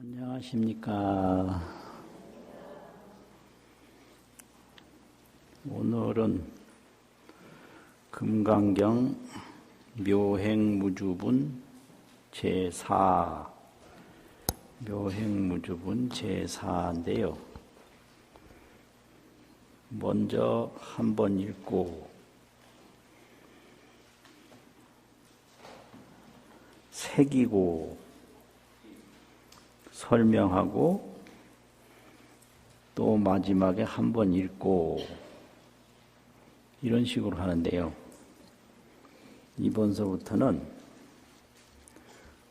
안녕하십니까. 오늘은 금강경 묘행무주분 제4 묘행무주분 제4인데요. 먼저 한번 읽고 새기고 설명하고 또 마지막에 한번 읽고 이런 식으로 하는데요. 이번서부터는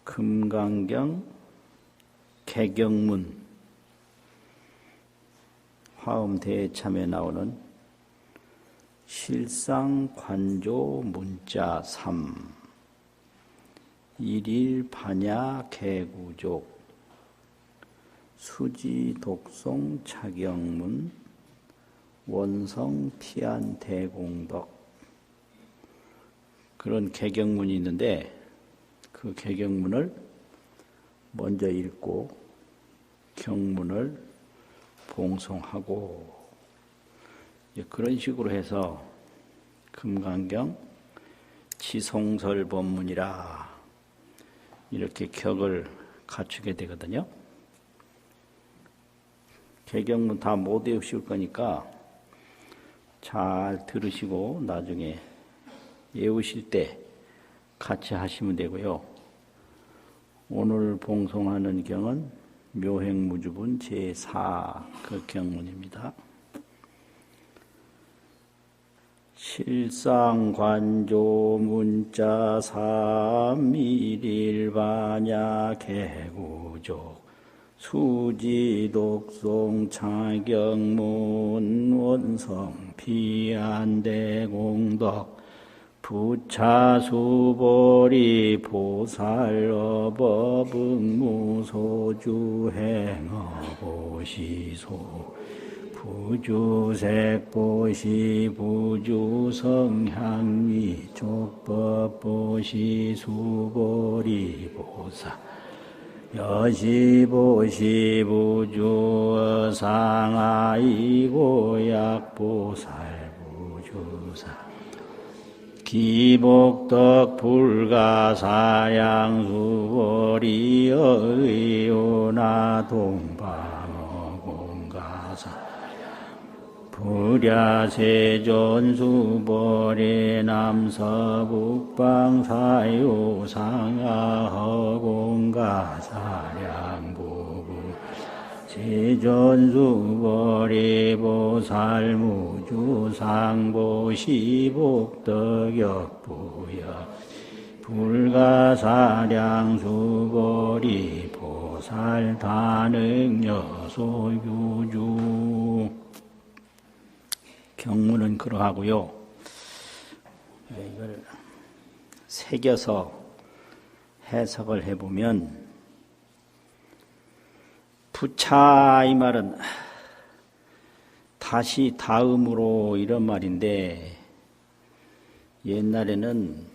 금강경 개경문 화엄대참에 나오는 실상관조 문자 3 일일 반야 개구족 수지 독송 차경문 원성 피안 대공덕 그런 개경문이 있는데 그 개경문을 먼저 읽고 경문을 봉송하고 그런 식으로 해서 금강경 지송설법문이라 이렇게 격을 갖추게 되거든요. 개경문 다 못 외우실 거니까 잘 들으시고 나중에 외우실 때 같이 하시면 되고요. 오늘 봉송하는 경은 묘행무주분 제4 그 경문입니다. 실상관조 문자 3 일일 반야 개구족 수지 독송 차경문 원성 피안대공덕 부차수보리 보살어법응무소주행어보시소 부주색보시 부주성향위 족법보시 수보리 보살 여시보시 부주상아이고 약보살 부주사 기복덕 불가사양수보리 의요나 동방어 공가사 불야세존수보리 남서북방사유상하허공가사량부부 세존수보리 보살무주상보시복덕역부역 불가사량수보리 보살다능여소유주 경문은 그러하고요. 이걸 새겨서 해석을 해보면 부차 이 말은 다시 다음으로 이런 말인데 옛날에는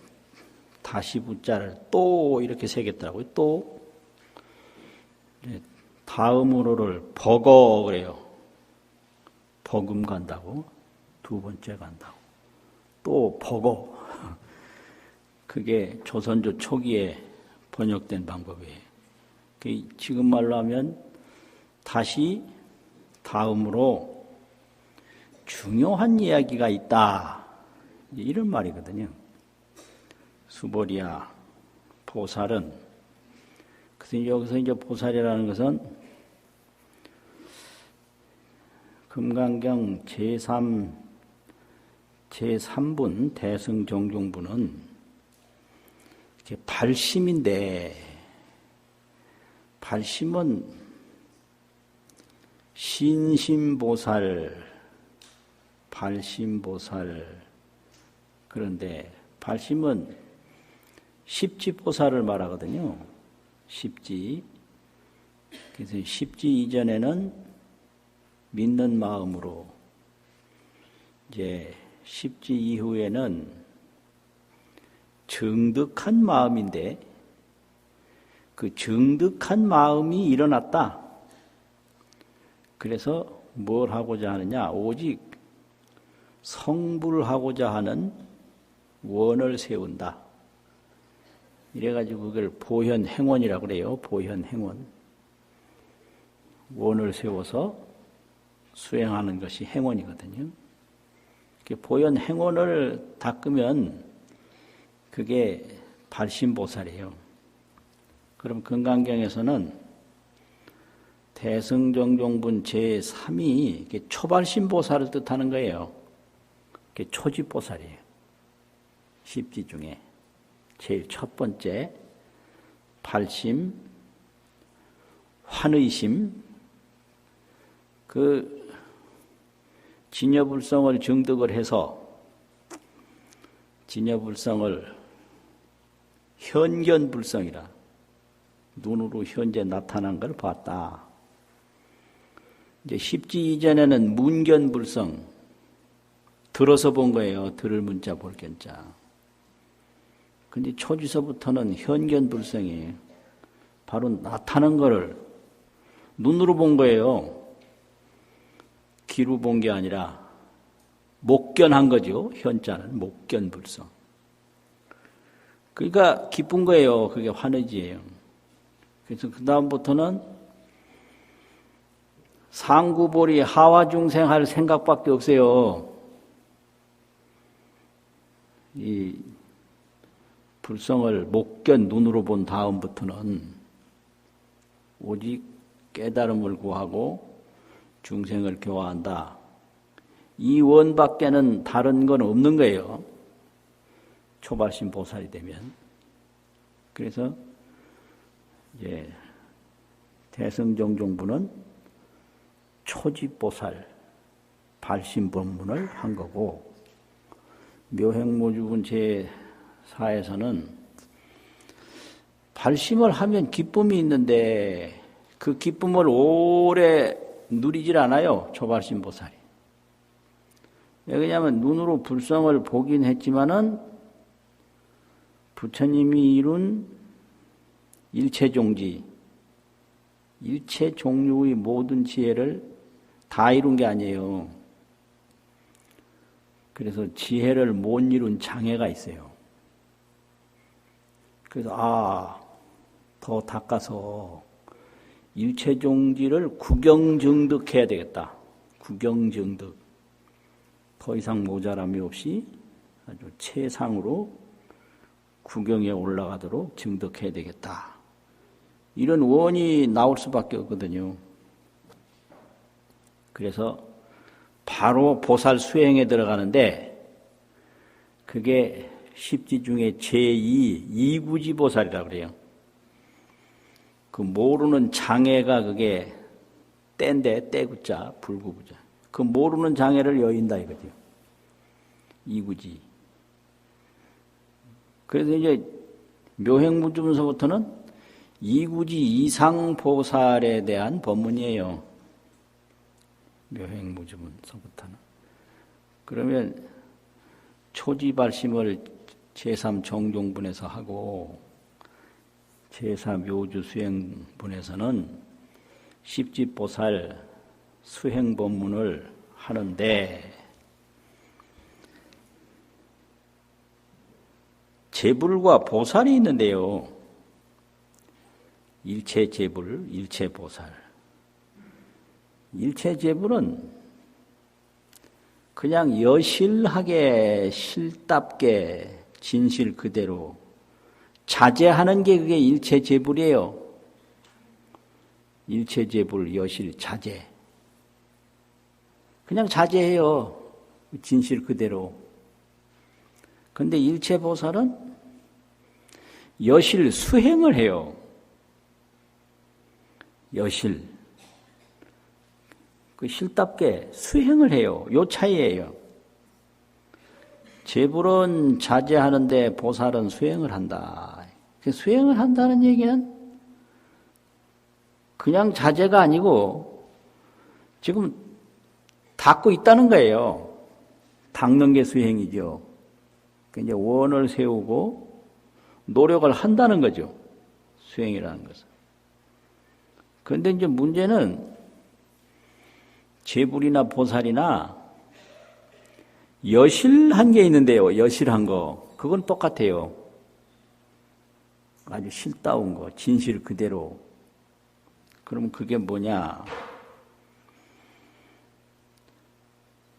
다시 부자를 또 이렇게 새겼더라고요. 또 다음으로를 버거 그래요. 버금 간다고 두 번째 간다고 또 버거 그게 조선조 초기에 번역된 방법이에요. 지금 말로 하면 다시 다음으로 중요한 이야기가 있다 이런 말이거든요. 수보리야 보살은 그래서 여기서 이제 보살이라는 것은 금강경 제3분 대승정종분은 이렇게 발심인데 발심은 신심보살 발심보살 그런데 발심은 십지보살을 말하거든요. 십지 그래서 십지 이전에는 믿는 마음으로 이제 십지 이후에는 정득한 마음인데 그 정득한 마음이 일어났다. 그래서 뭘 하고자 하느냐? 오직 성불하고자 하는 원을 세운다. 이래가지고 그걸 보현행원이라고 그래요. 보현행원. 원을 세워서 수행하는 것이 행원이거든요. 보현행원을 닦으면 그게 발심보살이에요. 그럼 금강경에서는 대승정종분 제3이 초발심보살을 뜻하는 거예요. 그게 초지보살이에요. 십지 중에 제일 첫 번째 발심, 환의심, 그 진여불성을 정득을 해서 진여불성을 현견불성이라 눈으로 현재 나타난 걸 봤다. 이제 십지 이전에는 문견불성 들어서 본 거예요. 들을 문자 볼 견자. 근데 초지서부터는 현견불성이에요. 바로 나타난 거를 눈으로 본 거예요. 귀로 본 게 아니라 목견한 거죠. 현자는 목견불성. 그러니까 기쁜 거예요. 그게 환의지예요. 그래서 그 다음부터는 상구보리 하와중생할 생각밖에 없어요. 이 불성을 목견 눈으로 본 다음부터는 오직 깨달음을 구하고 중생을 교화한다. 이 원밖에는 다른 건 없는 거예요. 초발심 보살이 되면. 그래서 이제 대승정종부는 초지보살 발심법문을 한 거고, 묘행모주분 제4에서는 발심을 하면 기쁨이 있는데 그 기쁨을 오래 누리질 않아요. 초발심 보살이. 왜냐하면 눈으로 불성을 보긴 했지만은 부처님이 이룬 일체종지, 일체 종류의 모든 지혜를 다 이룬 게 아니에요. 그래서 지혜를 못 이룬 장애가 있어요. 그래서 더 닦아서 일체종지를 구경정득해야 되겠다. 구경정득. 더 이상 모자람이 없이 아주 최상으로 구경에 올라가도록 정득해야 되겠다. 이런 원이 나올 수밖에 없거든요. 그래서 바로 보살 수행에 들어가는데 그게 십지 중에 제2 이구지 보살이라고 그래요. 그 모르는 장애가 그게 때인데 때구자 불구부자. 그 모르는 장애를 여인다 이거죠. 이구지. 그래서 이제 묘행무주문서부터는 이구지 이상보살에 대한 법문이에요. 묘행무주문서부터는. 그러면 초지발심을 제3정종분에서 하고 제4묘주수행분에서는 십지보살 수행법문을 하는데 제불과 보살이 있는데요. 일체제불, 일체보살. 일체제불은 그냥 여실하게 실답게 진실 그대로 자제하는 게 그게 일체제불이에요. 일체제불, 여실, 자제. 그냥 자제해요. 진실 그대로. 그런데 일체보살은 여실 수행을 해요. 여실. 그 실답게 수행을 해요. 요 차이예요. 제불은 자제하는데 보살은 수행을 한다. 수행을 한다는 얘기는 그냥 자제가 아니고 지금 닦고 있다는 거예요. 닦는 게 수행이죠. 이제 원을 세우고 노력을 한다는 거죠. 수행이라는 것은. 그런데 이제 문제는 제불이나 보살이나 여실한 게 있는데요. 여실한 거. 그건 똑같아요. 아주 실다운 거, 진실 그대로. 그럼 그게 뭐냐?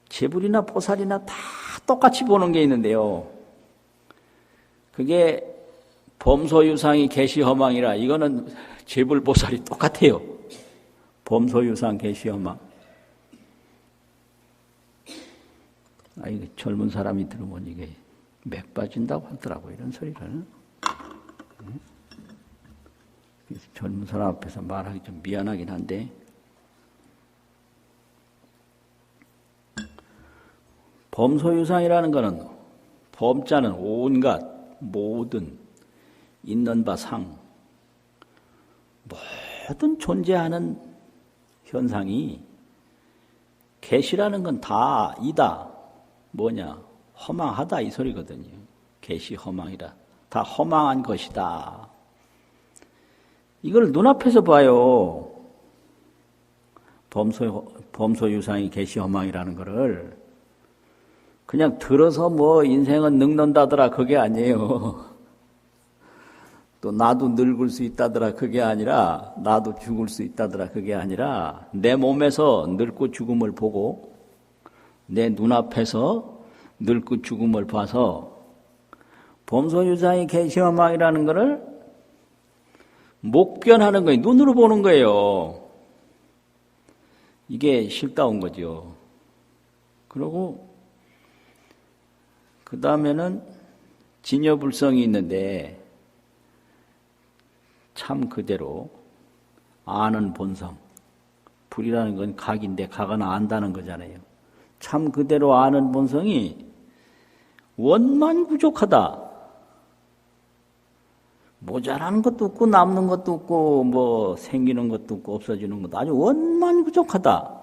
제불이나 보살이나 다 똑같이 보는 게 있는데요. 그게 범소유상이 계시허망이라 이거는 제불 보살이 똑같아요. 범소유상 계시허망. 이게 젊은 사람이 들으면 이게 맥 빠진다고 하더라고 이런 소리를. 그래서 젊은 사람 앞에서 말하기 좀 미안하긴 한데 범소유상이라는 것은 범자는 온갖 모든 있는 바 상 모든 존재하는 현상이 계시라는 건 다 이다. 뭐냐? 허망하다 이 소리거든요. 계시 허망이라. 다 허망한 것이다. 이걸 눈앞에서 봐요. 범소유상이 계시 허망이라는 거를 그냥 들어서 뭐 인생은 늙는다더라 그게 아니에요. 또 나도 늙을 수 있다더라 그게 아니라 나도 죽을 수 있다더라 그게 아니라 내 몸에서 늙고 죽음을 보고 내 눈앞에서 늙고 죽음을 봐서 범소유상이 계시허망이라는 거를 목견하는 거예요. 눈으로 보는 거예요. 이게 실다운 거죠. 그리고 그 다음에는 진여불성이 있는데 참 그대로 아는 본성. 불이라는 건 각인데 각은 안다는 거잖아요. 참 그대로 아는 본성이 원만구족하다. 모자라는 것도 없고 남는 것도 없고 뭐 생기는 것도 없고 없어지는 것도 아주 원만구족하다.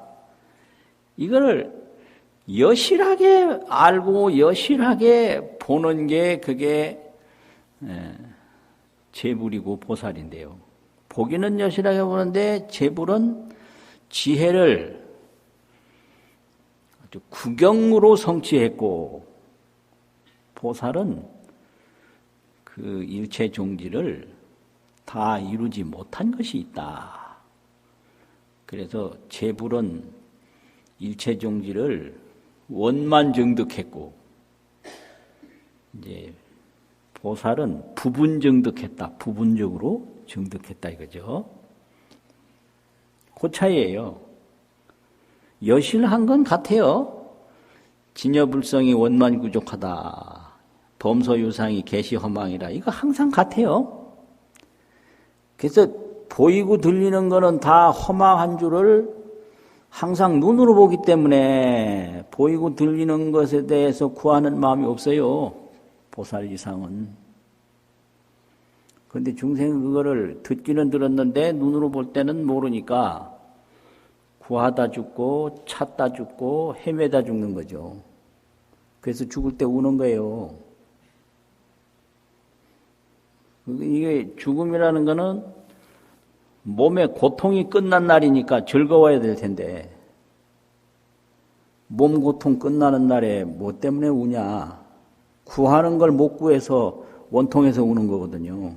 이거를 여실하게 알고 여실하게 보는 게 그게 제불이고 보살인데요. 보기는 여실하게 보는데 제불은 지혜를 아주 구경으로 성취했고 보살은 그 일체 종지를 다 이루지 못한 것이 있다. 그래서 제불은 일체 종지를 원만 정득했고 이제 보살은 부분 정득했다. 부분적으로 정득했다 이거죠. 그 차이예요. 여실한 건 같아요. 진여불성이 원만구족하다. 범소유상이 계시허망이라 이거 항상 같아요. 그래서 보이고 들리는 거는 다 허망한 줄을 항상 눈으로 보기 때문에 보이고 들리는 것에 대해서 구하는 마음이 없어요. 보살 이상은. 그런데 중생은 그거를 듣기는 들었는데 눈으로 볼 때는 모르니까 구하다 죽고 찾다 죽고 헤매다 죽는 거죠. 그래서 죽을 때 우는 거예요. 이게 죽음이라는 거는 몸의 고통이 끝난 날이니까 즐거워야 될 텐데 몸 고통 끝나는 날에 뭐 때문에 우냐? 구하는 걸 못 구해서 원통해서 우는 거거든요.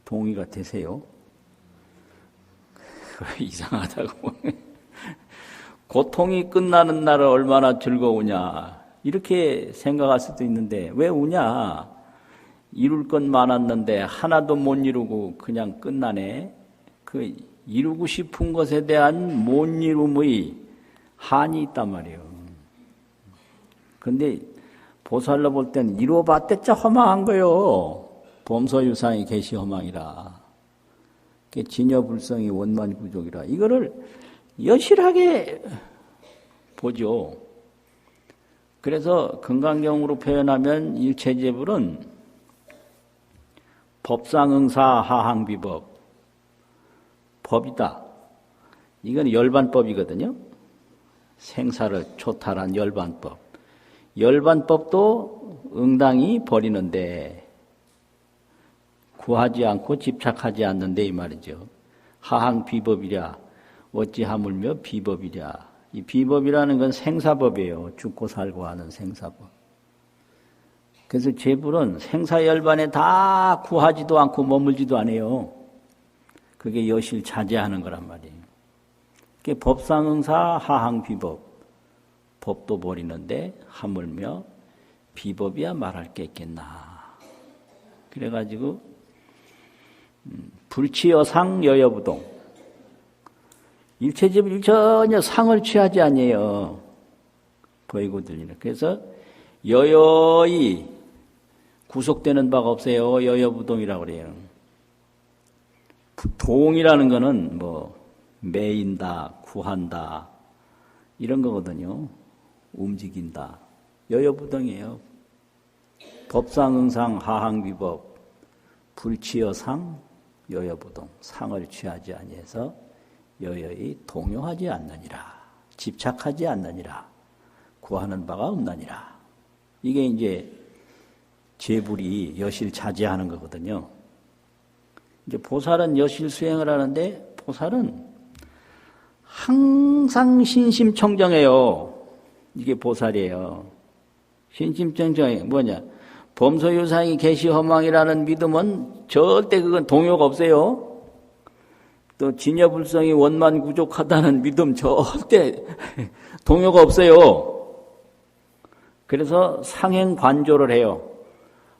동의가 되세요? 이상하다고. 고통이 끝나는 날은 얼마나 즐거우냐 이렇게 생각할 수도 있는데 왜 우냐? 이룰 건 많았는데 하나도 못 이루고 그냥 끝나네. 그 이루고 싶은 것에 대한 못 이룸의 한이 있단 말이에요. 근데 보살로 볼 때는 이루어봤댔자 허망한 거요. 범소유상이 계시 허망이라. 진여불성이 원만구족이라. 이거를 여실하게 보죠. 그래서 금강경으로 표현하면 일체제불은 법상응사 하항비법. 법이다. 이건 열반법이거든요. 생사를 초탈한 열반법. 열반법도 응당이 버리는데 구하지 않고 집착하지 않는데 이 말이죠. 하항 비법이랴 어찌 하물며 비법이랴. 이 비법이라는 건 생사법이에요. 죽고 살고 하는 생사법. 그래서 제불은 생사열반에 다 구하지도 않고 머물지도 않아요. 그게 여실 자제하는 거란 말이에요. 그게 법상응사 하항 비법. 법도 버리는데 하물며 비법이야 말할 게 있겠나. 그래가지고 불치여상 여여부동. 일체집을 전혀 상을 취하지 아니에요. 보이고 들리는. 그래서 여여이 구속되는 바가 없어요. 여여부동이라고 그래요. 동이라는 거는 뭐 매인다, 구한다 이런 거거든요. 움직인다. 여여부동이에요. 법상응상 하항비법 불치여상 여여부동. 상을 취하지 아니해서 여여히 동요하지 않느니라. 집착하지 않느니라. 구하는 바가 없느니라. 이게 이제 제불이 여실 자제하는 거거든요. 이제 보살은 여실 수행을 하는데 보살은 항상 신심청정해요. 이게 보살이에요. 신심청정이 뭐냐? 범소유상이 계시허망이라는 믿음은 절대 그건 동요가 없어요. 또 진여불성이 원만구족하다는 믿음 절대 동요가 없어요. 그래서 상행관조를 해요.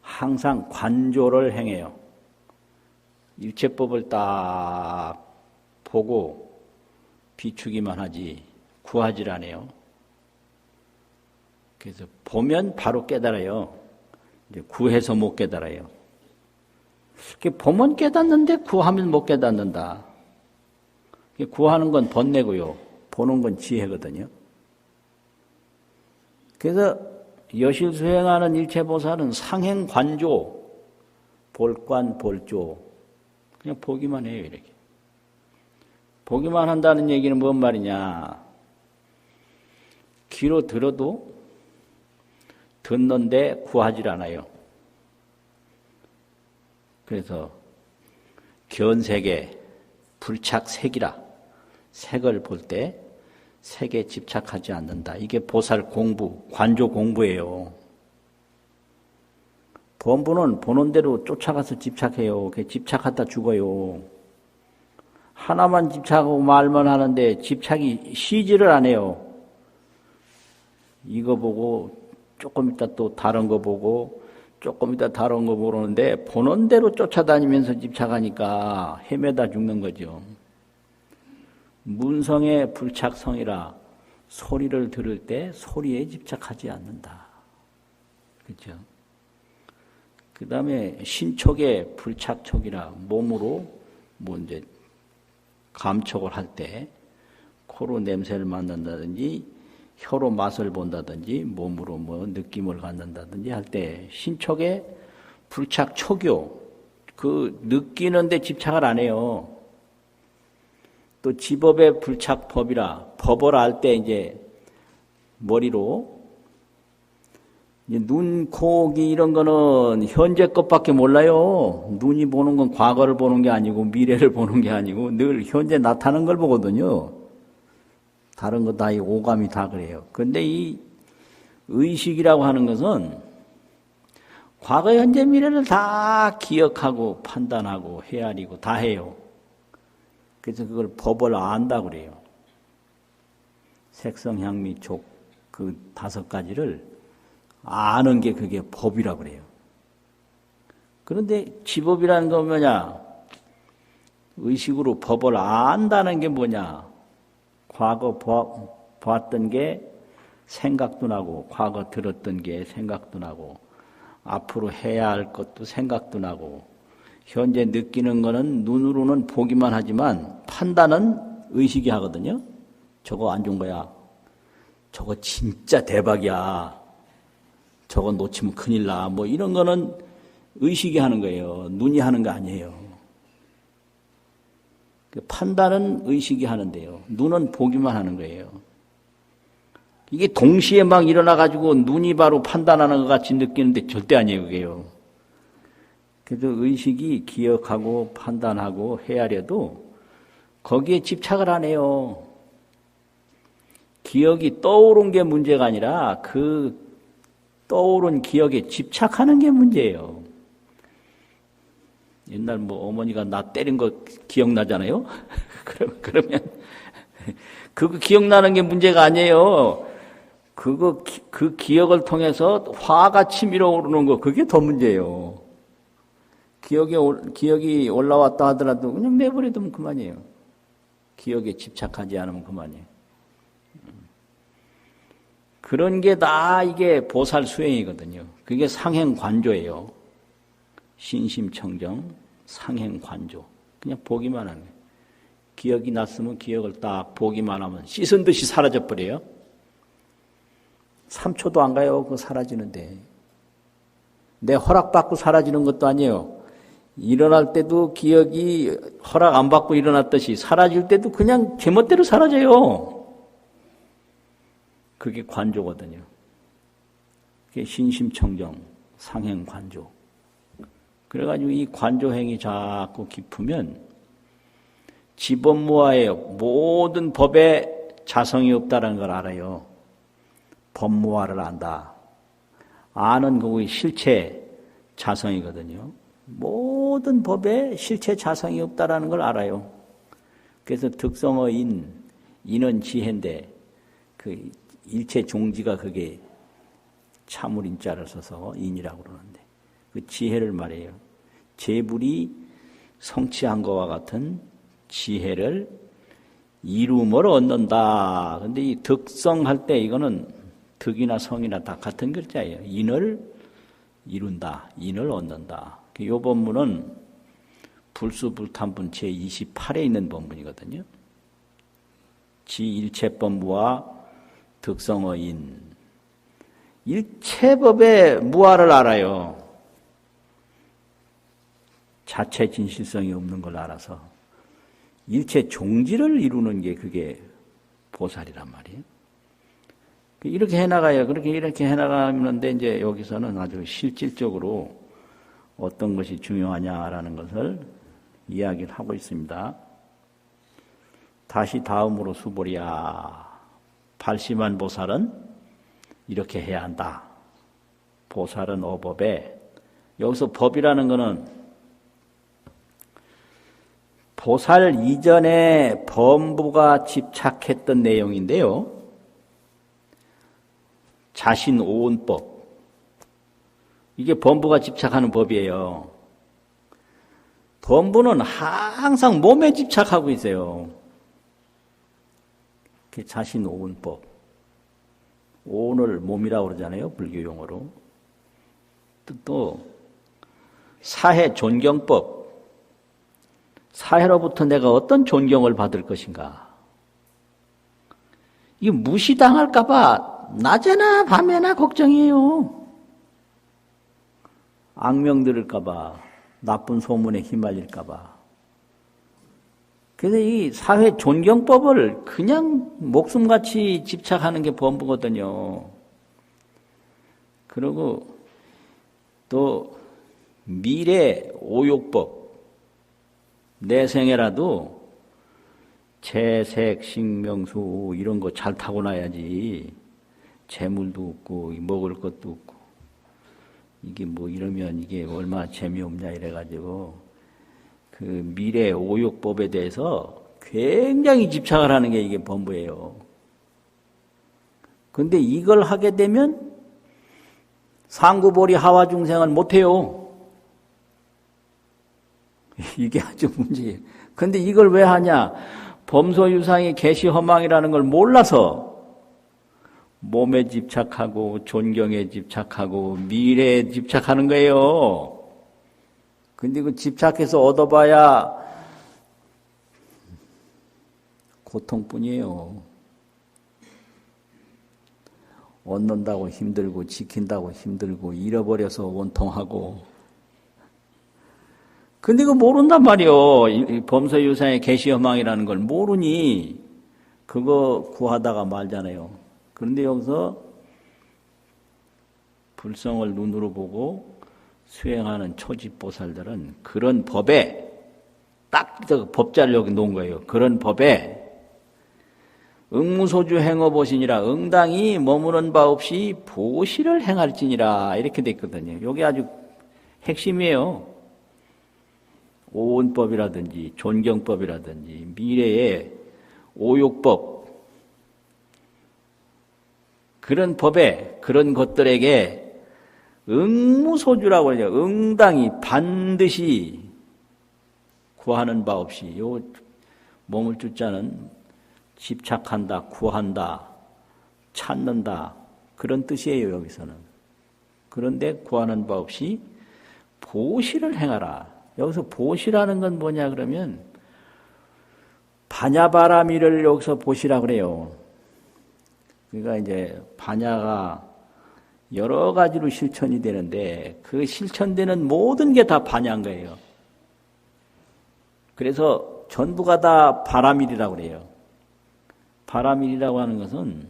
항상 관조를 행해요. 일체법을 딱 보고 비추기만 하지 구하질 않아요. 그래서 보면 바로 깨달아요. 이제 구해서 못 깨달아요. 보면 깨닫는데 구하면 못 깨닫는다. 구하는 건 번뇌고요. 보는 건 지혜거든요. 그래서 여실 수행하는 일체보살은 상행관조, 볼관, 볼조 그냥 보기만 해요. 이렇게. 보기만 한다는 얘기는 뭔 말이냐. 귀로 들어도 듣는데 구하질 않아요. 그래서 견색에 불착색이라 색을 볼 때 색에 집착하지 않는다. 이게 보살 공부, 관조 공부예요. 범부는 보는 대로 쫓아가서 집착해요. 집착하다 죽어요. 하나만 집착하고 말만 하는데 집착이 쉬지를 않아요. 이거 보고 조금 있다 또 다른 거 보고 조금 있다 다른 거 보는데 보는 대로 쫓아다니면서 집착하니까 헤매다 죽는 거죠. 문성의 불착성이라 소리를 들을 때 소리에 집착하지 않는다. 그렇죠? 그 다음에 신촉의 불착촉이라 몸으로 뭐 이제 감촉을 할 때 코로 냄새를 맡는다든지 혀로 맛을 본다든지 몸으로 뭐 느낌을 갖는다든지 할 때 신촉의 불착촉요. 그 느끼는데 집착을 안 해요. 또 지법의 불착법이라 법을 알 때 이제 머리로 이제 눈, 코, 귀 이런 거는 현재 것밖에 몰라요. 눈이 보는 건 과거를 보는 게 아니고 미래를 보는 게 아니고 늘 현재 나타나는 걸 보거든요. 다른 거 다 이 오감이 다 그래요. 그런데 이 의식이라고 하는 것은 과거, 현재, 미래를 다 기억하고 판단하고 헤아리고 다 해요. 그래서 그걸 법을 안다고 그래요. 색성, 향미, 촉, 그 5가지를 아는 게 그게 법이라고 그래요. 그런데 지법이라는 건 뭐냐? 의식으로 법을 안다는 게 뭐냐? 과거 봤던 게 생각도 나고, 과거 들었던 게 생각도 나고, 앞으로 해야 할 것도 생각도 나고, 현재 느끼는 거는 눈으로는 보기만 하지만 판단은 의식이 하거든요. 저거 안 좋은 거야. 저거 진짜 대박이야. 저거 놓치면 큰일 나. 뭐 이런 거는 의식이 하는 거예요. 눈이 하는 거 아니에요. 판단은 의식이 하는데요. 눈은 보기만 하는 거예요. 이게 동시에 막 일어나가지고 눈이 바로 판단하는 것 같이 느끼는데 절대 아니에요. 그게요. 그래서 의식이 기억하고 판단하고 헤아려도 거기에 집착을 안 해요. 기억이 떠오른 게 문제가 아니라 그 떠오른 기억에 집착하는 게 문제예요. 옛날 뭐 어머니가 나 때린 거 기억나잖아요? 그러면 그거 기억나는 게 문제가 아니에요. 그 기억을 통해서 화가 치밀어 오르는 거, 그게 더 문제예요. 기억이 올라왔다 하더라도 그냥 내버려두면 그만이에요. 기억에 집착하지 않으면 그만이에요. 그런 게 다 이게 보살 수행이거든요. 그게 상행관조예요. 신심청정, 상행관조. 그냥 보기만 하는 거예요. 기억이 났으면 기억을 딱 보기만 하면 씻은 듯이 사라져버려요. 3초도 안 가요. 그거 사라지는데. 내 허락받고 사라지는 것도 아니에요. 일어날 때도 기억이 허락 안 받고 일어났듯이 사라질 때도 그냥 제멋대로 사라져요. 그게 관조거든요. 그게 신심청정, 상행관조. 그래가지고 이 관조행이 자꾸 깊으면 지법무화예요. 모든 법에 자성이 없다는 걸 알아요. 법무화를 안다. 아는 그의 실체 자성이거든요. 모든 법에 실체 자성이 없다는 걸 알아요. 그래서 득성어 인은 지혜인데 그 일체 종지가 그게 참을 인자를 써서 인이라고 그러는데 그 지혜를 말해요. 재불이 성취한 것과 같은 지혜를 이룸을 얻는다. 근데 이 득성할 때 이거는 득이나 성이나 다 같은 글자예요. 인을 이룬다. 인을 얻는다. 이 법문은 불수불탄분 제28에 있는 법문이거든요. 지일체법무와 득성어인. 일체법의 무아를 알아요. 자체 진실성이 없는 걸 알아서. 일체 종지를 이루는 게 그게 보살이란 말이에요. 이렇게 해나가요. 이렇게 해나가는데 이제 여기서는 아주 실질적으로 어떤 것이 중요하냐라는 것을 이야기를 하고 있습니다. 다시 다음으로 수보리야. 발심한 보살은 이렇게 해야 한다. 보살은 어법에, 여기서 법이라는 것은 보살 이전에 범부가 집착했던 내용인데요. 자신 오온법. 이게 범부가 집착하는 법이에요. 범부는 항상 몸에 집착하고 있어요. 그게 자신 오온법. 오온을 몸이라고 그러잖아요. 불교 용어로. 또 사해 존경법. 사해로부터 내가 어떤 존경을 받을 것인가. 이게 무시당할까 봐 낮에나 밤에나 걱정이에요. 악명 들을까 봐, 나쁜 소문에 휘말릴까 봐. 그래서 이 사회 존경법을 그냥 목숨같이 집착하는 게 범부거든요. 그리고 또 미래 오욕법. 내 생애라도 채색, 식명수 이런 거 잘 타고나야지. 재물도 없고 먹을 것도 없고 이게 뭐 이러면 이게 얼마나 재미없냐 이래가지고 그 미래 오욕법에 대해서 굉장히 집착을 하는 게 이게 범부예요. 근데 이걸 하게 되면 상구보리 하와 중생은 못해요. 이게 아주 문제예요. 근데 이걸 왜 하냐? 범소유상이 계시허망이라는 걸 몰라서 몸에 집착하고 존경에 집착하고 미래에 집착하는 거예요. 근데 그 집착해서 얻어봐야 고통뿐이에요. 얻는다고 힘들고 지킨다고 힘들고 잃어버려서 원통하고. 근데 그거 모른단 말이요. 범서유상의 계시허망이라는 걸 모르니 그거 구하다가 말잖아요. 그런데 여기서 불성을 눈으로 보고 수행하는 초집보살들은 그런 법에 딱 법자를 여기 놓은 거예요. 그런 법에 응무소주 행어보시니라 응당이 머무는 바 없이 보시를 행할지니라 이렇게 돼 있거든요. 이게 아주 핵심이에요. 오온법이라든지 존경법이라든지 미래의 오욕법 그런 법에 그런 것들에게 응무소주라고 하죠. 응당이 반드시 구하는 바 없이 요 몸을 주자는 집착한다, 구한다, 찾는다 그런 뜻이에요. 여기서는. 그런데 구하는 바 없이 보시를 행하라. 여기서 보시라는 건 뭐냐 그러면 반야바라미를 여기서 보시라 그래요. 그러니까 이제 반야가 여러 가지로 실천이 되는데 그 실천되는 모든 게 다 반야인 거예요. 그래서 전부가 다 바라밀이라고 그래요. 바라밀이라고 하는 것은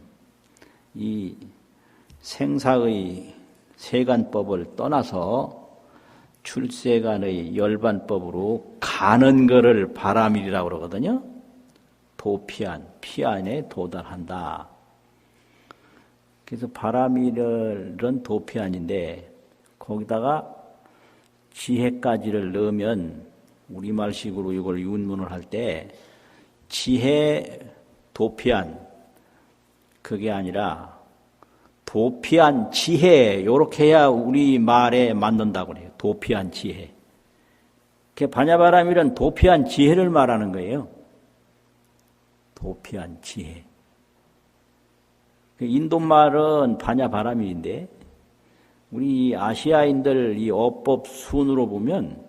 이 생사의 세간법을 떠나서 출세간의 열반법으로 가는 것을 바라밀이라고 그러거든요. 도피안, 피안에 도달한다. 그래서 바라밀은 도피안인데 거기다가 지혜까지를 넣으면 우리말식으로 이걸 윤문을 할 때 지혜 도피안 그게 아니라 도피안 지혜 요렇게 해야 우리 말에 맞는다고 그래요. 도피안 지혜. 반야바라밀은 도피안 지혜를 말하는 거예요. 도피안 지혜. 인도말은 반야바라밀인데 우리 아시아인들 이 어법 순으로 보면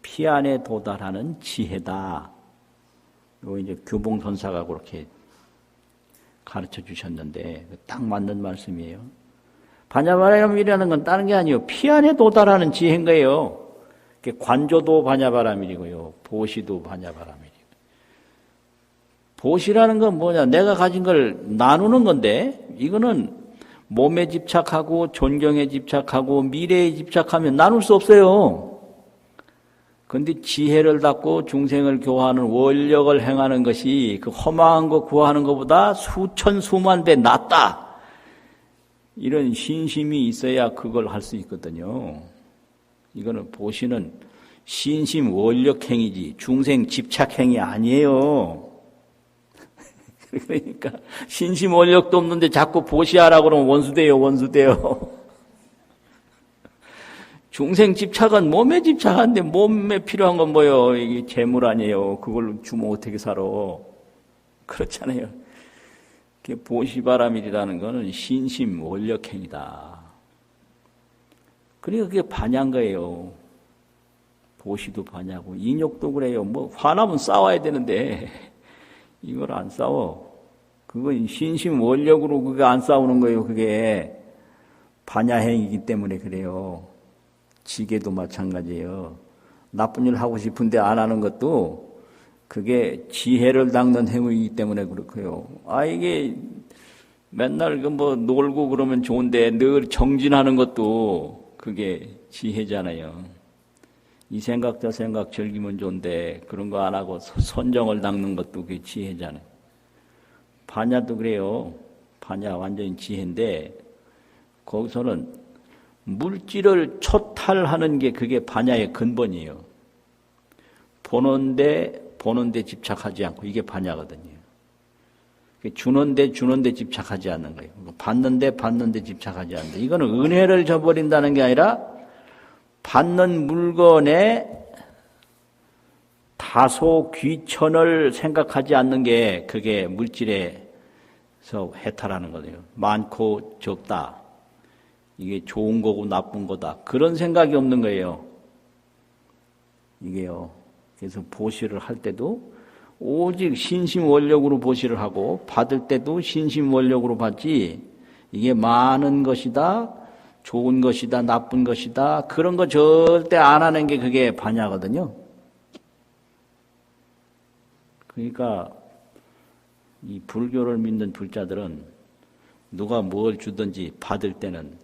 피안에 도달하는 지혜다. 요 이제 교봉선사가 그렇게 가르쳐 주셨는데 딱 맞는 말씀이에요. 반야바라밀이라는 건 다른 게 아니에요. 피안에 도달하는 지혜인 거예요. 관조도 반야바라밀이고요. 보시도 반야바라밀이고. 보시라는 건 뭐냐? 내가 가진 걸 나누는 건데 이거는 몸에 집착하고 존경에 집착하고 미래에 집착하면 나눌 수 없어요. 그런데 지혜를 닫고 중생을 교화하는 원력을 행하는 것이 그 험한 거 구하는 것보다 수천 수만 배 낫다. 이런 신심이 있어야 그걸 할 수 있거든요. 이거는 보시는 신심 원력행이지 중생 집착행이 아니에요. 그러니까 신심 원력도 없는데 자꾸 보시하라고 그러면 원수돼요. 중생 집착은 몸에 집착하는데 몸에 필요한 건 뭐예요? 이게 재물 아니에요. 그걸 주면 어떻게 살아? 그렇잖아요. 보시바라밀이라는 것은 신심 원력행이다. 그러니까 그게 반야인 거예요. 보시도 반야고 인욕도 그래요. 뭐 화나면 싸워야 되는데 이걸 안 싸워. 그건 신심 원력으로 그게 안 싸우는 거예요. 그게 반야행이기 때문에 그래요. 지게도 마찬가지예요. 나쁜 일 하고 싶은데 안 하는 것도 그게 지혜를 닦는 행위이기 때문에 그렇고요. 이게 맨날 뭐 놀고 그러면 좋은데 늘 정진하는 것도 그게 지혜잖아요. 이 생각 저 생각 즐기면 좋은데 그런 거 안 하고 선정을 닦는 것도 그게 지혜잖아요. 반야도 그래요. 반야 완전히 지혜인데 거기서는 물질을 초탈하는 게 그게 반야의 근본이에요. 보는데 집착하지 않고 이게 반야거든요. 주는데 집착하지 않는 거예요. 받는데 집착하지 않는다. 이거는 은혜를 저버린다는 게 아니라 받는 물건에 다소 귀천을 생각하지 않는 게 그게 물질에서 해탈하는 거예요. 많고 적다. 이게 좋은 거고 나쁜 거다. 그런 생각이 없는 거예요. 이게요. 그래서 보시를 할 때도 오직 신심원력으로 보시를 하고 받을 때도 신심원력으로 받지 이게 많은 것이다. 좋은 것이다. 나쁜 것이다. 그런 거 절대 안 하는 게 그게 반야거든요. 그러니까 이 불교를 믿는 불자들은 누가 뭘 주든지 받을 때는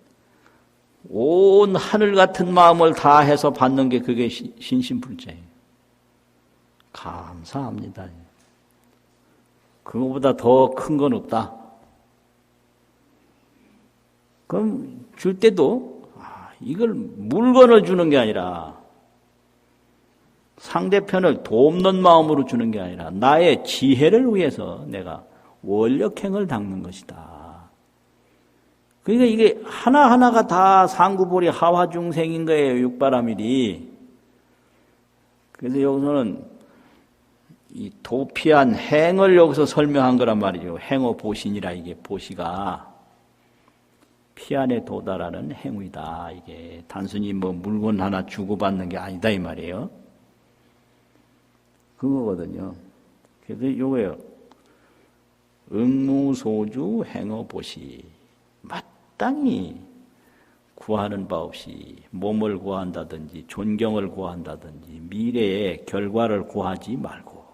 온 하늘 같은 마음을 다해서 받는 게 그게 신심불제예요. 감사합니다. 그거보다 더 큰 건 없다. 그럼 줄 때도 이걸 물건을 주는 게 아니라 상대편을 돕는 마음으로 주는 게 아니라 나의 지혜를 위해서 내가 원력행을 닦는 것이다. 그러니까 이게 하나하나가 다 상구보리 하화중생인 거예요. 육바라밀이. 그래서 여기서는 이 도피한 행을 여기서 설명한 거란 말이죠. 행어보신이라 이게 보시가 피안에 도달하는 행위다. 이게 단순히 뭐 물건 하나 주고받는 게 아니다 이 말이에요. 그거거든요. 그래서 요거예요. 응무소주 행어보시. 마땅히 구하는 바 없이 몸을 구한다든지 존경을 구한다든지 미래의 결과를 구하지 말고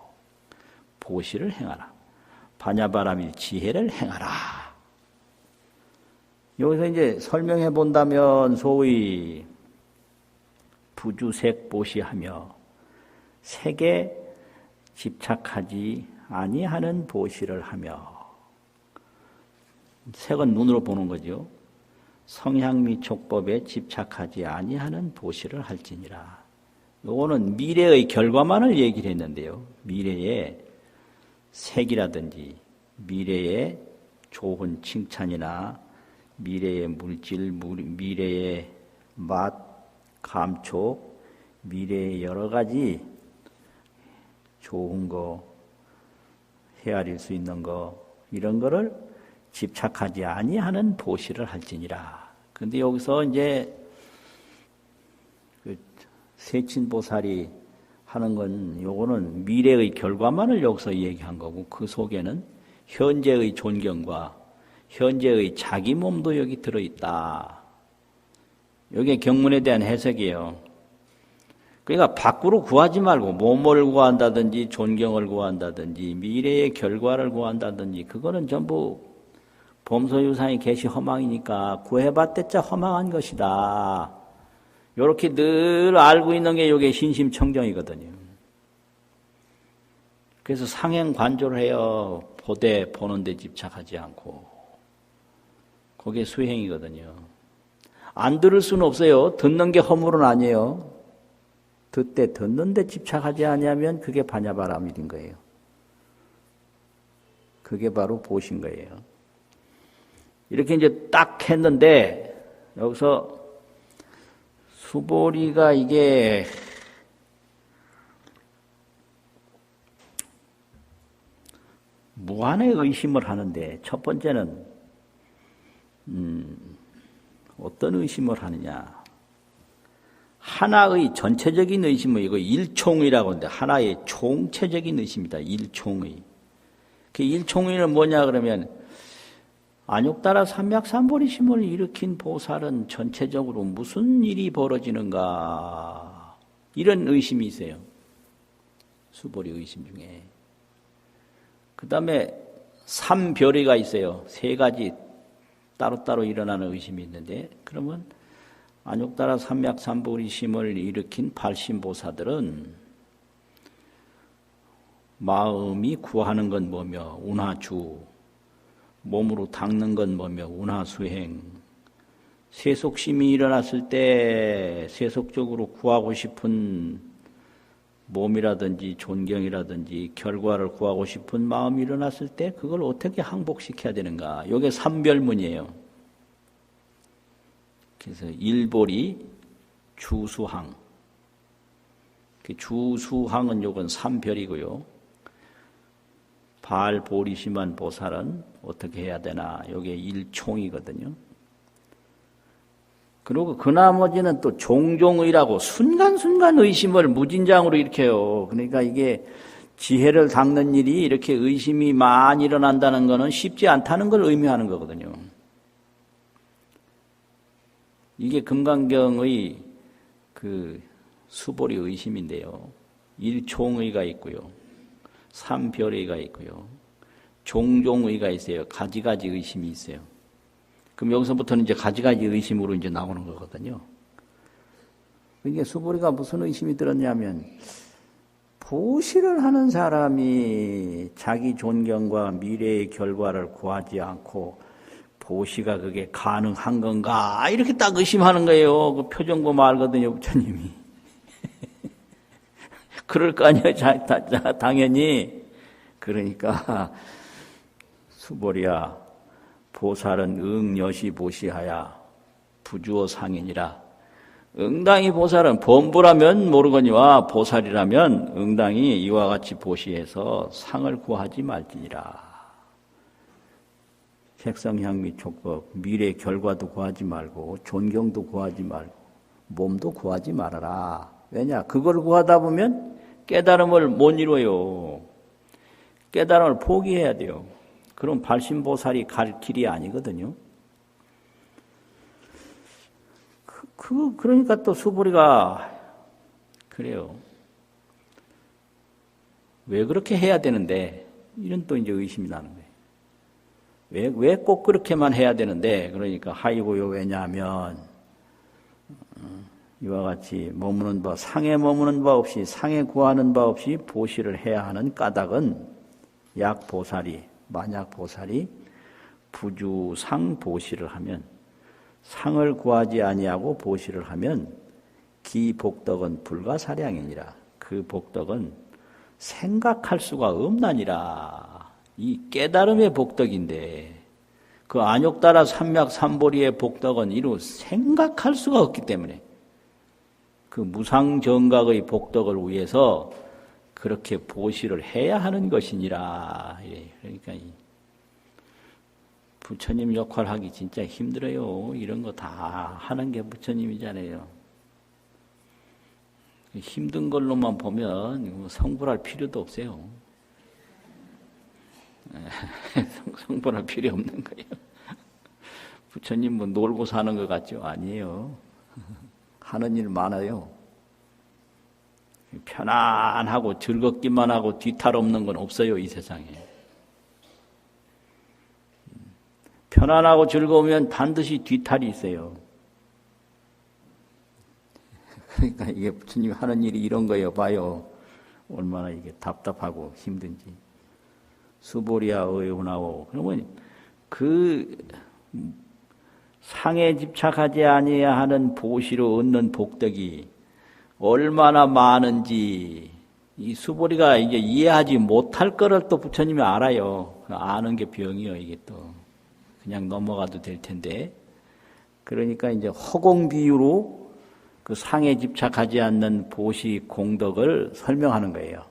보시를 행하라. 반야바라밀 지혜를 행하라. 여기서 이제 설명해 본다면 소위 부주색 보시하며 색에 집착하지 아니하는 보시를 하며 색은 눈으로 보는 거죠. 성향미 촉법에 집착하지 아니하는 보시를 할지니라. 요거는 미래의 결과만을 얘기를 했는데요. 미래의 색이라든지 미래의 좋은 칭찬이나 미래의 물질, 미래의 맛, 감촉, 미래의 여러 가지 좋은 거, 헤아릴 수 있는 거 이런 거를 집착하지 아니하는 보시를 할지니라. 근데 여기서 이제 그 세친보살이 하는 건 요거는 미래의 결과만을 여기서 얘기한 거고 그 속에는 현재의 존경과 현재의 자기 몸도 여기 들어있다. 이게 경문에 대한 해석이에요. 그러니까 밖으로 구하지 말고 몸을 구한다든지 존경을 구한다든지 미래의 결과를 구한다든지 그거는 전부 범소유상이 계시 허망이니까 구해봤댔자 허망한 것이다. 이렇게 늘 알고 있는 게 이게 신심청정이거든요. 그래서 상행관조를 해요. 보되 보는 데 집착하지 않고. 그게 수행이거든요. 안 들을 수는 없어요. 듣는 게 허물은 아니에요. 듣는 데 집착하지 않으면 그게 반야바라밀인 거예요. 그게 바로 보신 거예요. 이렇게 이제 딱 했는데 여기서 수보리가 이게 무한의 의심을 하는데 첫 번째는 어떤 의심을 하느냐. 하나의 전체적인 의심은 이거 일총의라고 하는데 하나의 총체적인 의심이다. 일총의. 그 일총의는 뭐냐 그러면 안욕따라 삼맥삼보리심을 일으킨 보살은 전체적으로 무슨 일이 벌어지는가 이런 의심이 있어요. 수보리 의심 중에. 그 다음에 삼별의가 있어요. 세 가지 따로따로 일어나는 의심이 있는데 그러면 안욕따라 삼맥삼보리심을 일으킨 발심보사들은 마음이 구하는 건 뭐며 운하주 몸으로 닦는 건 뭐며 운하수행 세속심이 일어났을 때 세속적으로 구하고 싶은 몸이라든지 존경이라든지 결과를 구하고 싶은 마음이 일어났을 때 그걸 어떻게 항복시켜야 되는가. 이게 삼별문이에요. 그래서 일보리 주수항. 주수항은 요건 삼별이고요. 발보리심한 보살은 어떻게 해야 되나. 요게 일총이거든요. 그리고 그 나머지는 또 종종의라고 순간순간 의심을 무진장으로 일으켜요. 그러니까 이게 지혜를 닦는 일이 이렇게 의심이 많이 일어난다는 것은 쉽지 않다는 걸 의미하는 거거든요. 이게 금강경의 그 수보리 의심인데요. 일총의가 있고요. 삼별의가 있고요. 종종의가 있어요. 가지가지 의심이 있어요. 그럼 여기서부터는 이제 가지가지 의심으로 이제 나오는 거거든요. 이게 수보리가 무슨 의심이 들었냐면, 보시를 하는 사람이 자기 존경과 미래의 결과를 구하지 않고 보시가 그게 가능한 건가? 이렇게 딱 의심하는 거예요. 그 표정 보면 알거든요, 부처님이. 그럴 거 아니에요, 당연히. 그러니까, 수보리야, 보살은 응여시 보시하야 부주어 상인이라. 응당이 보살은 범부라면 모르거니와 보살이라면 응당이 이와 같이 보시해서 상을 구하지 말지니라. 색성향 및 촉법, 미래 결과도 구하지 말고 존경도 구하지 말고 몸도 구하지 말아라. 왜냐? 그걸 구하다 보면 깨달음을 못 이뤄요. 깨달음을 포기해야 돼요. 그럼 발심보살이 갈 길이 아니거든요. 그러니까 또 수보리가 그래요. 왜 그렇게 해야 되는데? 이런 또 이제 의심이 나는 거예요. 왜 꼭 그렇게만 해야 되는데? 그러니까 하이고요. 왜냐하면 이와 같이 머무는 바, 상에 머무는 바 없이 상에 구하는 바 없이 보시를 해야 하는 까닭은 약 보살이 만약 보살이 부주상 보시를 하면 상을 구하지 아니하고 보시를 하면 기 복덕은 불가사량이니라. 그 복덕은 생각할 수가 없나니라. 이 깨달음의 복덕인데 그 안욕따라 삼맥삼보리의 복덕은 이루 생각할 수가 없기 때문에 그 무상정각의 복덕을 위해서 그렇게 보시를 해야 하는 것이니라. 그러니까 부처님 역할 하기 진짜 힘들어요. 이런 거 다 하는 게 부처님이잖아요. 힘든 걸로만 보면 성불할 필요도 없어요. 성불할 필요 없는 거예요. 부처님 뭐 놀고 사는 것 같죠? 아니에요. 하는 일 많아요. 편안하고 즐겁기만 하고 뒤탈 없는 건 없어요, 이 세상에. 편안하고 즐거우면 반드시 뒤탈이 있어요. 그러니까 이게 부처님이 하는 일이 이런 거예요. 봐요. 얼마나 이게 답답하고 힘든지. 수보리야 의훈하오. 그러면 그 상에 집착하지 아니해야 하는 보시로 얻는 복덕이 얼마나 많은지 이 수보리가 이제 이해하지 못할 거를 또 부처님이 알아요. 아는 게 병이요, 이게 또. 그냥 넘어가도 될 텐데. 그러니까 이제 허공 비유로 그 상에 집착하지 않는 보시 공덕을 설명하는 거예요.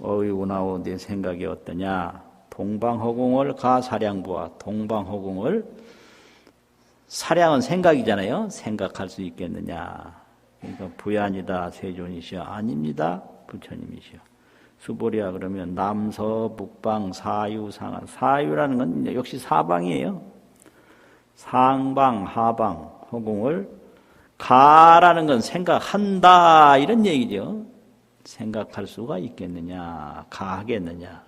어이구나오, 내 생각이 어떠냐? 동방허공을 가사량부와 동방허공을 사량은 생각이잖아요. 생각할 수 있겠느냐? 그러니까 부야니다 세존이시여. 아닙니다. 부처님이시여. 수보리야 그러면 남서 북방 사유상하. 사유라는 건 역시 사방이에요. 상방 하방 허공을 가라는 건 생각한다 이런 얘기죠. 생각할 수가 있겠느냐? 가하겠느냐?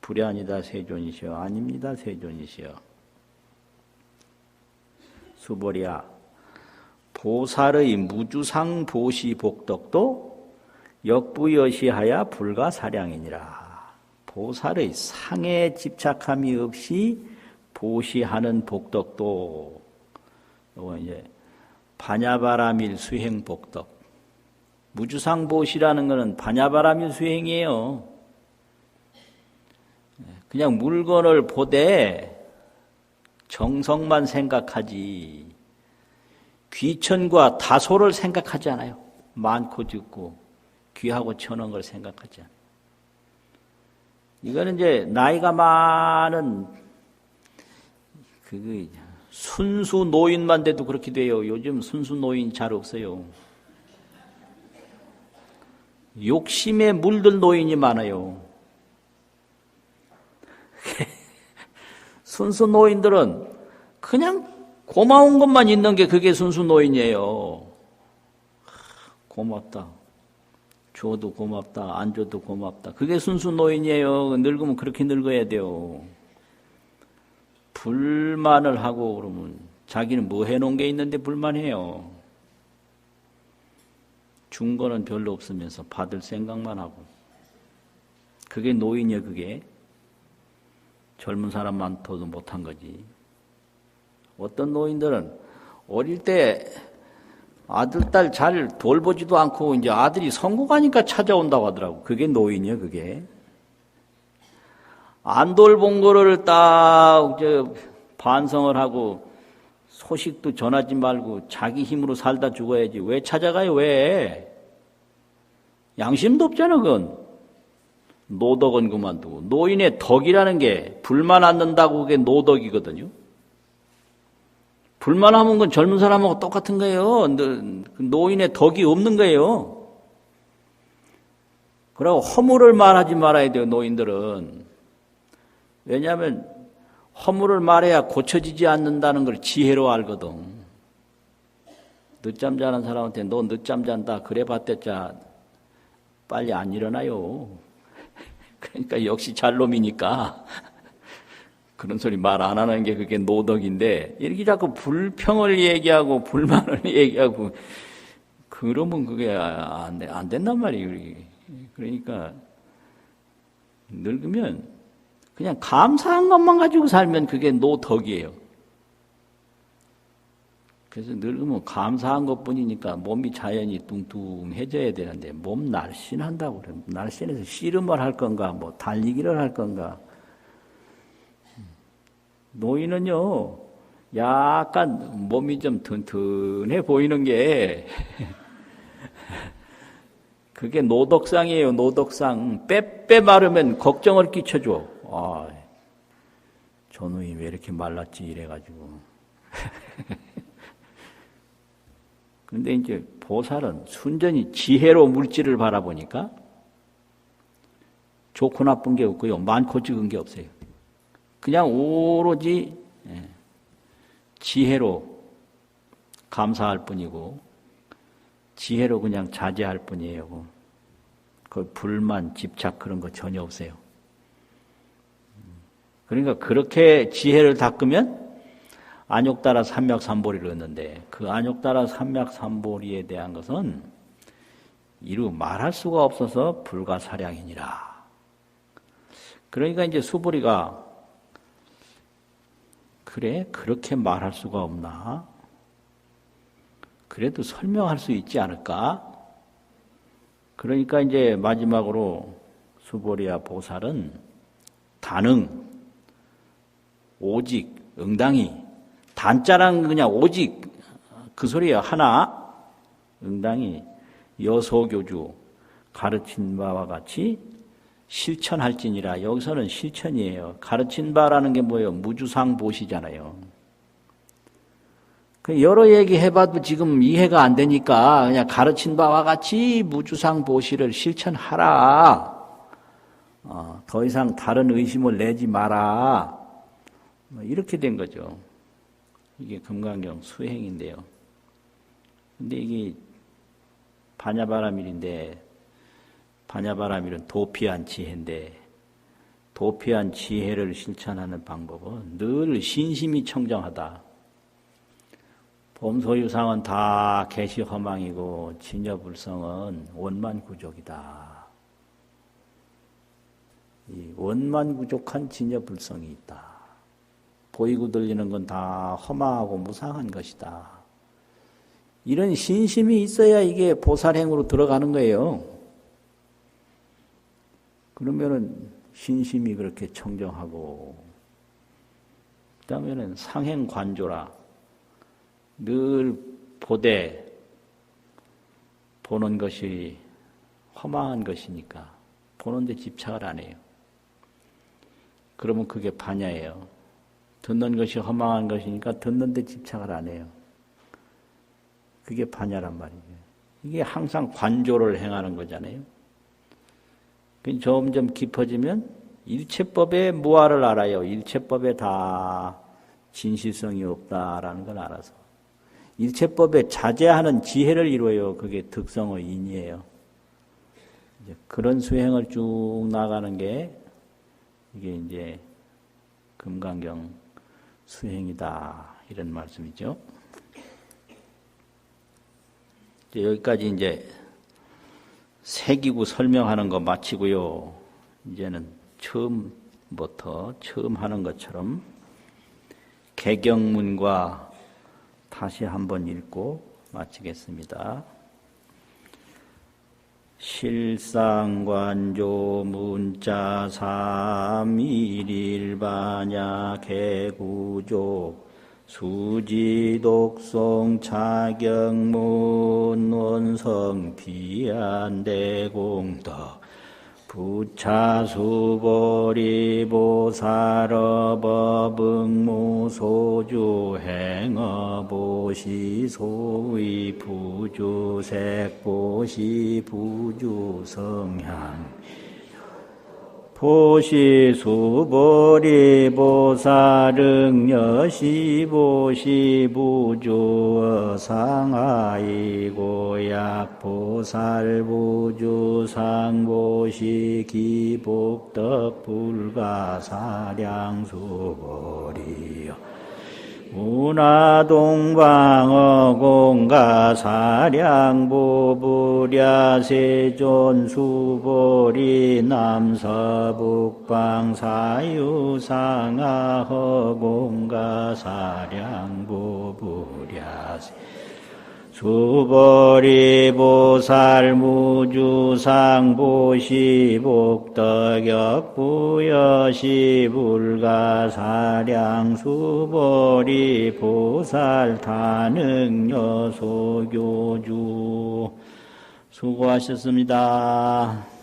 불야니다 세존이시여. 아닙니다. 세존이시여. 수보리야 보살의 무주상 보시 복덕도 역부여시하야 불가사량이니라. 보살의 상에 집착함이 없이 보시하는 복덕도 이거 이제 반야바라밀 수행 복덕. 무주상 보시라는 것은 반야바라밀 수행이에요. 그냥 물건을 보되 정성만 생각하지 귀천과 다소를 생각하지 않아요. 많고 적고 귀하고 천한 걸 생각하지 않아요. 이거는 이제 나이가 많은 순수 노인만 돼도 그렇게 돼요. 요즘 순수 노인 잘 없어요. 욕심에 물들 노인이 많아요. 순수 노인들은 그냥 고마운 것만 있는 게 그게 순수 노인이에요. 고맙다. 줘도 고맙다. 안 줘도 고맙다. 그게 순수 노인이에요. 늙으면 그렇게 늙어야 돼요. 불만을 하고 그러면 자기는 뭐 해놓은 게 있는데 불만해요. 준 거는 별로 없으면서 받을 생각만 하고. 그게 노인이야, 그게. 젊은 사람만 더도 못한 거지. 어떤 노인들은 어릴 때 아들, 딸 잘 돌보지도 않고 이제 아들이 성공하니까 찾아온다고 하더라고. 그게 노인이야, 그게. 안 돌본 거를 딱 반성을 하고 소식도 전하지 말고 자기 힘으로 살다 죽어야지. 왜 찾아가요, 왜? 양심도 없잖아, 그건. 노덕은 그만두고. 노인의 덕이라는 게 불만 안 는다고 그게 노덕이거든요. 불만하면 건 젊은 사람하고 똑같은 거예요. 노인의 덕이 없는 거예요. 그리고 허물을 말하지 말아야 돼요, 노인들은. 왜냐하면 허물을 말해야 고쳐지지 않는다는 걸 지혜로 알거든. 늦잠 자는 사람한테 너 늦잠 잔다 그래 봤댔자 빨리 안 일어나요. 그러니까 역시 잘놈이니까 그런 소리 말 안 하는 게 그게 노덕인데 이렇게 자꾸 불평을 얘기하고 불만을 얘기하고 그러면 그게 안 된단 말이에요. 그러니까 늙으면 그냥 감사한 것만 가지고 살면 그게 노덕이에요. 그래서 늙으면 감사한 것뿐이니까 몸이 자연히 뚱뚱해져야 되는데 몸 날씬한다고 그래요. 날씬해서 씨름을 할 건가 뭐 달리기를 할 건가. 노인은요 약간 몸이 좀 튼튼해 보이는 게 그게 노덕상이에요. 노덕상. 빼빼 마르면 걱정을 끼쳐줘. 저놈이 왜 이렇게 말랐지 이래가지고. 근데 이제 보살은 순전히 지혜로 물질을 바라보니까 좋고 나쁜 게 없고요. 많고 적은 게 없어요. 그냥 오로지 지혜로 감사할 뿐이고 지혜로 그냥 자제할 뿐이에요. 그 불만, 집착 그런 거 전혀 없어요. 그러니까 그렇게 지혜를 닦으면 안욕따라 삼맥삼보리를 얻는데 그 안욕따라 삼맥삼보리에 대한 것은 이루 말할 수가 없어서 불가사량이니라. 그러니까 이제 수보리가 그래 그렇게 말할 수가 없나? 그래도 설명할 수 있지 않을까? 그러니까 이제 마지막으로 수보리와 보살은 단응, 오직, 응당히 단자랑 그냥 오직 그 소리야 하나 응당히 여소교주 가르친 바와 같이 실천할지니라. 여기서는 실천이에요. 가르친 바라는 게 뭐예요? 무주상보시잖아요. 여러 얘기 해봐도 지금 이해가 안 되니까 그냥 가르친 바와 같이 무주상보시를 실천하라. 더 이상 다른 의심을 내지 마라. 이렇게 된 거죠. 이게 금강경 수행인데요. 근데 이게 반야바라밀인데 반야바라밀은 도피한 지혜인데 도피한 지혜를 실천하는 방법은 늘 신심이 청정하다. 봄소유상은 다 개시허망이고 진여불성은 원만구족이다. 이 원만구족한 진여불성이 있다. 보이고 들리는 건 다 허망하고 무상한 것이다. 이런 신심이 있어야 이게 보살행으로 들어가는 거예요. 그러면은 신심이 그렇게 청정하고 그 다음에는 상행관조라. 늘 보는 것이 허망한 것이니까 보는데 집착을 안 해요. 그러면 그게 반야예요. 듣는 것이 허망한 것이니까 듣는데 집착을 안 해요. 그게 반야란 말이에요. 이게 항상 관조를 행하는 거잖아요. 점점 깊어지면 일체법의 무아를 알아요. 일체법에 다 진실성이 없다라는 걸 알아서. 일체법에 자제하는 지혜를 이루어요. 그게 득성의 인이에요. 이제 그런 수행을 쭉 나가는 게 이게 이제 금강경 수행이다. 이런 말씀이죠. 여기까지 이제 새기고 설명하는 거 마치고요. 이제는 처음부터 처음 하는 것처럼 개경문과 다시 한번 읽고 마치겠습니다. 실상관조 문자 삼일일반야 개구조 수지독송 차경문 원성 비안대공덕 부차수보리보살업업응무소주 행어보시소의 부주색보시 부주성향 보시수보리보살응여시보시 부주상하이고약보살부주상보시 기복덕불가사량수보리여 문화동방어공가사량보부랴 세존수보리 남서북방사유상하허공가사량보부랴 수보리보살 무주상보시 복덕역부여시 불가사량 수보리보살 탄응여소교주 수고하셨습니다.